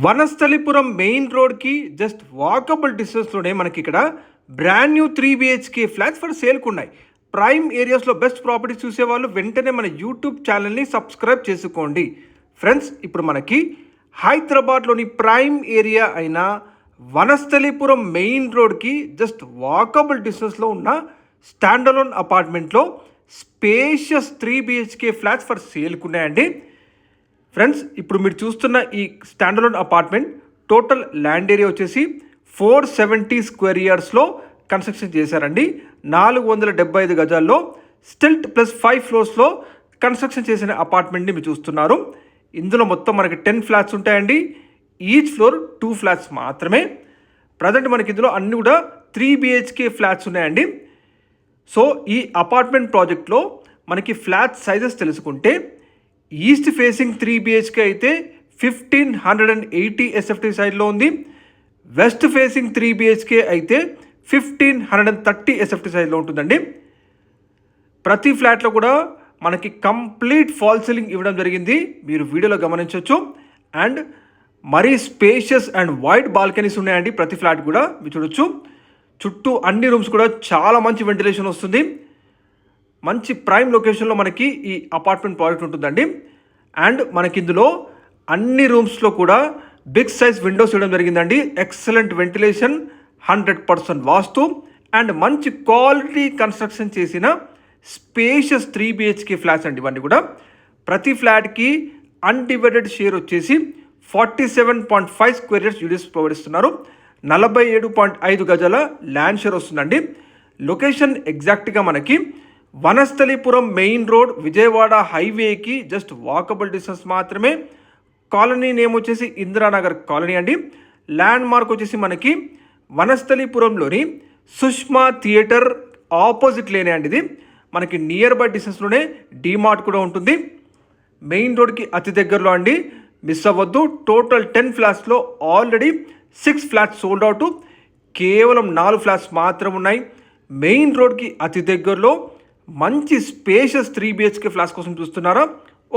Vanasthalipuram main రోడ్కి just walkable డిస్టెన్స్లోనే మనకి ఇక్కడ brand new 3 BHK flats for సేల్కి ఉన్నాయి. ప్రైమ్ ఏరియాస్లో బెస్ట్ ప్రాపర్టీస్ చూసేవాళ్ళు వెంటనే మన యూట్యూబ్ ఛానల్ని సబ్స్క్రైబ్ చేసుకోండి. ఫ్రెండ్స్, ఇప్పుడు మనకి హైదరాబాద్లోని ప్రైమ్ ఏరియా అయిన వనస్థలిపురం మెయిన్ రోడ్కి జస్ట్ వాకబుల్ డిస్టెన్స్లో ఉన్న స్టాండలోన్ అపార్ట్మెంట్లో స్పేషియస్ 3 BHK ఫ్లాట్స్ ఫర్ సేల్కి ఉన్నాయండి. ఫ్రెండ్స్, ఇప్పుడు మీరు చూస్తున్న ఈ standalone apartment total land area వచ్చేసి 470 స్క్వేర్ యార్డ్స్లో కన్స్ట్రక్షన్ చేశారండి. 475 గజాల్లో స్టిల్ట్ ప్లస్ 5 ఫ్లోర్స్లో కన్స్ట్రక్షన్ చేసిన అపార్ట్మెంట్ని మీరు చూస్తున్నారు. ఇందులో మొత్తం మనకి 10 ఫ్లాట్స్ ఉంటాయండి. ఈచ్ ఫ్లోర్ 2 ఫ్లాట్స్ మాత్రమే. ప్రజెంట్ మనకి ఇందులో అన్ని కూడా 3 BHK ఫ్లాట్స్ ఉన్నాయండి. సో ఈ అపార్ట్మెంట్ ప్రాజెక్ట్లో మనకి ఫ్లాట్ సైజెస్ తెలుసుకుంటే ఈస్ట్ ఫేసింగ్ 3 BHK అయితే 1580 SFT సైడ్లో ఉంది. వెస్ట్ ఫేసింగ్ 3 BHK అయితే 1530 SFT సైడ్లో ఉంటుందండి. ప్రతి ఫ్లాట్లో కూడా మనకి కంప్లీట్ ఫాల్ సీలింగ్ ఇవ్వడం జరిగింది, మీరు వీడియోలో గమనించవచ్చు. అండ్ మరీ స్పేషియస్ అండ్ వైడ్ బాల్కనీస్ ఉన్నాయండి ప్రతి ఫ్లాట్ కూడా మీరు చూడొచ్చు. చుట్టూ అన్ని రూమ్స్ కూడా చాలా మంచి వెంటిలేషన్ వస్తుంది. మంచి ప్రైమ్ లొకేషన్లో మనకి ఈ అపార్ట్మెంట్ ప్రాజెక్ట్ ఉంటుందండి. అండ్ మనకి ఇందులో అన్ని రూమ్స్లో కూడా బిగ్ సైజ్ విండోస్ ఇవ్వడం జరిగిందండి. ఎక్సలెంట్ వెంటిలేషన్, 100% వాస్తు అండ్ మంచి క్వాలిటీ కన్స్ట్రక్షన్ చేసిన స్పేషియస్ 3 BHK ఫ్లాట్స్ అండి ఇవన్నీ కూడా. ప్రతి ఫ్లాట్కి అన్డివైడెడ్ షేర్ వచ్చేసి 47.5 స్క్వేర్ యార్డ్స్ యూడిఎస్ ప్రొవైడ్ ఇస్తున్నారు. 47.5 గజాల ల్యాండ్ షేర్ వస్తుందండి. లొకేషన్ ఎగ్జాక్ట్గా మనకి వనస్థలిపురం మెయిన్ రోడ్ విజయవాడ హైవేకి జస్ట్ వాకబుల్ డిస్టెన్స్ మాత్రమే. కాలనీ నేమ్ వచ్చేసి ఇందిరానగర్ కాలనీ అండి. ల్యాండ్ మార్క్ వచ్చేసి మనకి వనస్థలిపురంలోని సుష్మా థియేటర్ ఆపోజిట్ లేనే అండి. ఇది మనకి నియర్ బై డిస్టెన్స్లోనే డీమార్ట్ కూడా ఉంటుంది. మెయిన్ రోడ్కి అతి దగ్గరలో అండి, మిస్ అవ్వద్దు. టోటల్ 10 ఫ్లాట్స్లో ఆల్రెడీ 6 ఫ్లాట్స్ సోల్డ్ అవుట్, కేవలం 4 ఫ్లాట్స్ మాత్రం ఉన్నాయి. మెయిన్ రోడ్కి అతి దగ్గరలో మంచి స్పేషియస్ 3 BHK ఫ్లాట్స్ కోసం చూస్తున్నారా,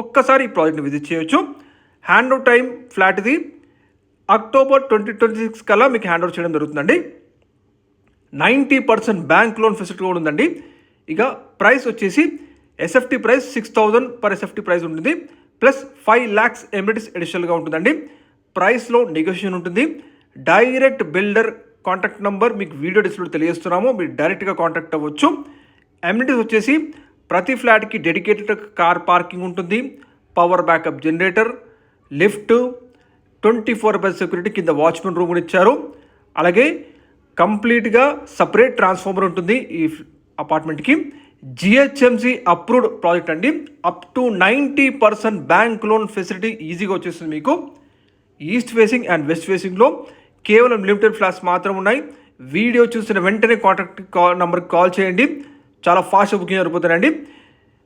ఒక్కసారి ఈ ప్రాజెక్ట్ని విజిట్ చేయొచ్చు. హ్యాండ్ ఓవర్ టైం ఫ్లాట్ ఇది అక్టోబర్ 2026 కల్లా మీకు హ్యాండ్ ఓవర్ చేయడం జరుగుతుందండి. 90% బ్యాంక్ లోన్ ఫెసిలిటీ కూడా ఉందండి. ఇక ప్రైస్ వచ్చేసి SFT price 6000 per SFT price ఉంటుంది, ప్లస్ 5 lakhs ఎమ్యూనిటీస్ అడిషనల్గా ఉంటుందండి. ప్రైస్లో నెగోషియేషన్ ఉంటుంది. డైరెక్ట్ బిల్డర్ కాంటాక్ట్ నెంబర్ మీకు వీడియో డిస్ప్లే తెలియజేస్తున్నాము, మీరు డైరెక్ట్గా కాంటాక్ట్ అవ్వచ్చు. అమ్యూనిటీస్ వచ్చేసి ప్రతి ఫ్లాట్కి డెడికేటెడ్ కార్ పార్కింగ్ ఉంటుంది, power backup generator, lift, 24/7 security, కింద వాచ్మెన్ రూమ్ కూడా ఇచ్చారు. అలాగే కంప్లీట్గా సపరేట్ ట్రాన్స్ఫార్మర్ ఉంటుంది ఈ అపార్ట్మెంట్కి. GHMC అప్రూవ్డ్ ప్రాజెక్ట్ అండి. Up to 90% bank loan facility ఈజీగా వచ్చేస్తుంది మీకు. ఈస్ట్ ఫేసింగ్ అండ్ వెస్ట్ ఫేసింగ్లో కేవలం లిమిటెడ్ ఫ్లాట్స్ మాత్రం ఉన్నాయి. వీడియో చూసిన వెంటనే కాంటాక్ట్ నెంబర్కి కాల్ చేయండి, చాలా ఫాస్ట్గా బుకింగ్ జరుగుతుందండి.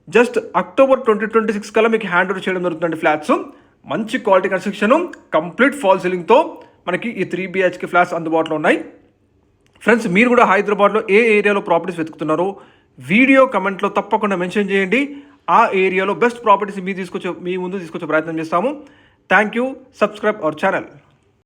జస్ట్ అక్టోబర్ 2026 కల్లా మీకు హ్యాండ్ ఓవర్ చేయడం జరుగుతుందండి ఫ్లాట్స్. మంచి క్వాలిటీ కన్స్ట్రక్షన్, కంప్లీట్ ఫాల్ సీలింగ్తో మనకి ఈ 3 BHK ఫ్లాట్స్ అందుబాటులో ఉన్నాయి. ఫ్రెండ్స్, మీరు కూడా హైదరాబాద్లో ఏ ఏరియాలో ప్రాపర్టీస్ వెతుకుతున్నారో వీడియో కమెంట్లో తప్పకుండా మెన్షన్ చేయండి. ఆ ఏరియాలో బెస్ట్ ప్రాపర్టీస్ మీ ముందు తీసుకొచ్చే ప్రయత్నం చేస్తాము. Thank you. Subscribe our channel.